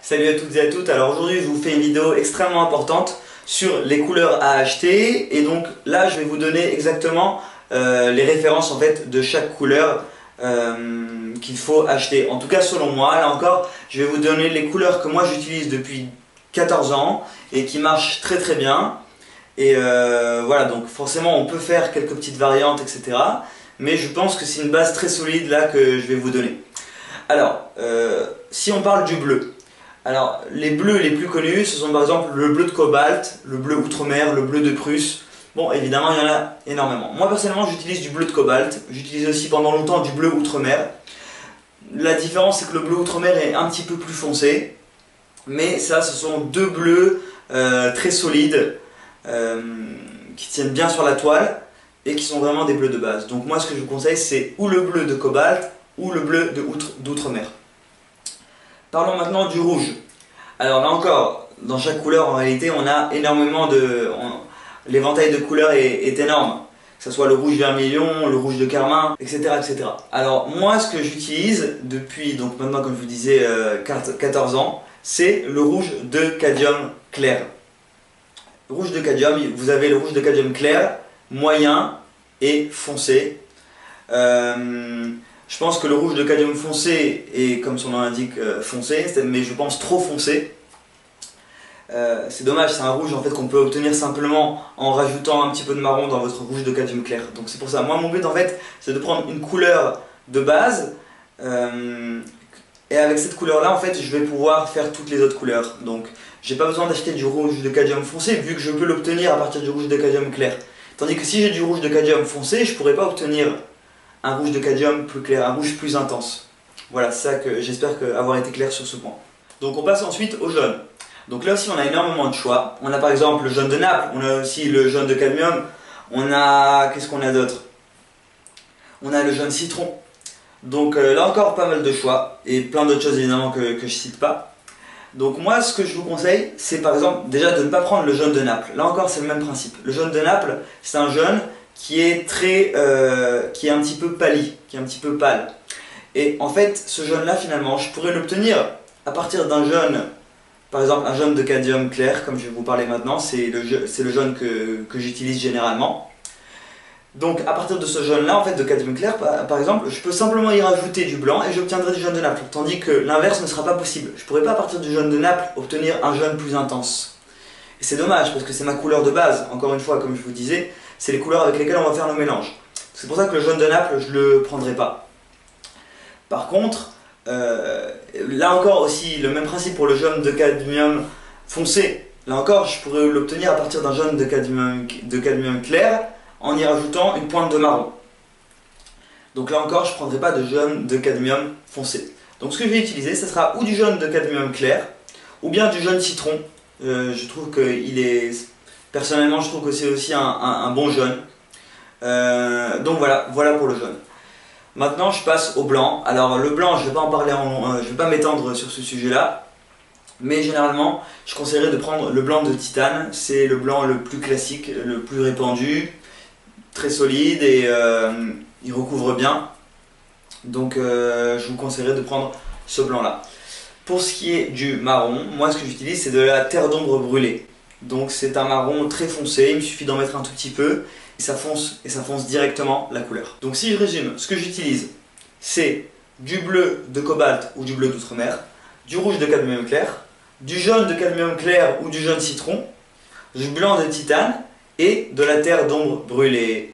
Salut à toutes et à toutes. Alors aujourd'hui je vous fais une vidéo extrêmement importante sur les couleurs à acheter, et donc là je vais vous donner exactement les références en fait de chaque couleur qu'il faut acheter. En tout cas selon moi, là encore je vais vous donner les couleurs que moi j'utilise depuis 14 ans et qui marchent très très bien. Et voilà, donc forcément on peut faire quelques petites variantes, etc. Mais je pense que c'est une base très solide là que je vais vous donner. Alors, si on parle du bleu, alors les bleus les plus connus, ce sont par exemple le bleu de cobalt, le bleu outre-mer, le bleu de Prusse. Bon, évidemment, il y en a énormément. Moi personnellement, j'utilise du bleu de cobalt. J'utilise aussi pendant longtemps du bleu outre-mer. La différence, c'est que le bleu outre-mer est un petit peu plus foncé. Mais ça, ce sont deux bleus très solides, qui tiennent bien sur la toile et qui sont vraiment des bleus de base. Donc moi, ce que je vous conseille, c'est ou le bleu de cobalt ou le bleu d'outre-mer. Parlons maintenant du rouge. Alors là encore, dans chaque couleur en réalité on a énormément de... l'éventail de couleurs est énorme. Que ce soit le rouge vermillon, le rouge de carmin, etc. etc. Alors moi ce que j'utilise depuis, donc maintenant comme je vous disais, 14 ans, c'est le rouge de cadmium clair. Le rouge de cadmium, vous avez le rouge de cadmium clair, moyen et foncé. Je pense que le rouge de cadmium foncé est, comme son nom l'indique, foncé, mais je pense trop foncé. C'est dommage, c'est un rouge en fait qu'on peut obtenir simplement en rajoutant un petit peu de marron dans votre rouge de cadmium clair. Donc c'est pour ça, moi mon but en fait, c'est de prendre une couleur de base, et avec cette couleur là en fait, je vais pouvoir faire toutes les autres couleurs. Donc j'ai pas besoin d'acheter du rouge de cadmium foncé vu que je peux l'obtenir à partir du rouge de cadmium clair. Tandis que si j'ai du rouge de cadmium foncé, je pourrais pas obtenir un rouge de cadmium plus clair, un rouge plus intense. Voilà, c'est ça que j'espère avoir été clair sur ce point. Donc on passe ensuite au jaune. Donc là aussi on a énormément de choix. On a par exemple le jaune de Naples, on a aussi le jaune de cadmium, on a... qu'est-ce qu'on a d'autre? On a le jaune citron. Donc là encore pas mal de choix, et plein d'autres choses évidemment que je cite pas. Donc moi ce que je vous conseille, c'est par exemple déjà de ne pas prendre le jaune de Naples. Là encore c'est le même principe. Le jaune de Naples, c'est un jaune qui est qui est un petit peu pâli, qui est un petit peu pâle. Et en fait, ce jaune-là, finalement, je pourrais l'obtenir à partir d'un jaune, par exemple un jaune de cadmium clair, comme je vais vous parler maintenant, c'est le jaune que j'utilise généralement. Donc à partir de ce jaune-là, en fait, de cadmium clair, par exemple, je peux simplement y rajouter du blanc et j'obtiendrai du jaune de Naples. Tandis que l'inverse ne sera pas possible. Je ne pourrais pas à partir du jaune de Naples obtenir un jaune plus intense. Et c'est dommage, parce que c'est ma couleur de base, encore une fois, comme je vous disais, c'est les couleurs avec lesquelles on va faire nos mélanges. C'est pour ça que le jaune de Naples, je ne le prendrai pas. Par contre, là encore aussi, le même principe pour le jaune de cadmium foncé. Là encore, je pourrais l'obtenir à partir d'un jaune de cadmium clair en y rajoutant une pointe de marron. Donc là encore, je ne prendrai pas de jaune de cadmium foncé. Donc ce que je vais utiliser, ce sera ou du jaune de cadmium clair, ou bien du jaune citron. Je trouve qu'il est... Personnellement, je trouve que c'est aussi un bon jaune. Donc voilà pour le jaune. Maintenant, je passe au blanc. Alors le blanc, je ne vais pas en parler je vais pas m'étendre sur ce sujet-là. Mais généralement, je conseillerais de prendre le blanc de titane. C'est le blanc le plus classique, le plus répandu, très solide et il recouvre bien. Donc je vous conseillerais de prendre ce blanc-là. Pour ce qui est du marron, moi ce que j'utilise c'est de la terre d'ombre brûlée. Donc c'est un marron très foncé, il me suffit d'en mettre un tout petit peu et ça fonce directement la couleur. Donc si je résume, ce que j'utilise c'est du bleu de cobalt ou du bleu d'outre-mer, du rouge de cadmium clair, du jaune de cadmium clair ou du jaune citron, du blanc de titane et de la terre d'ombre brûlée.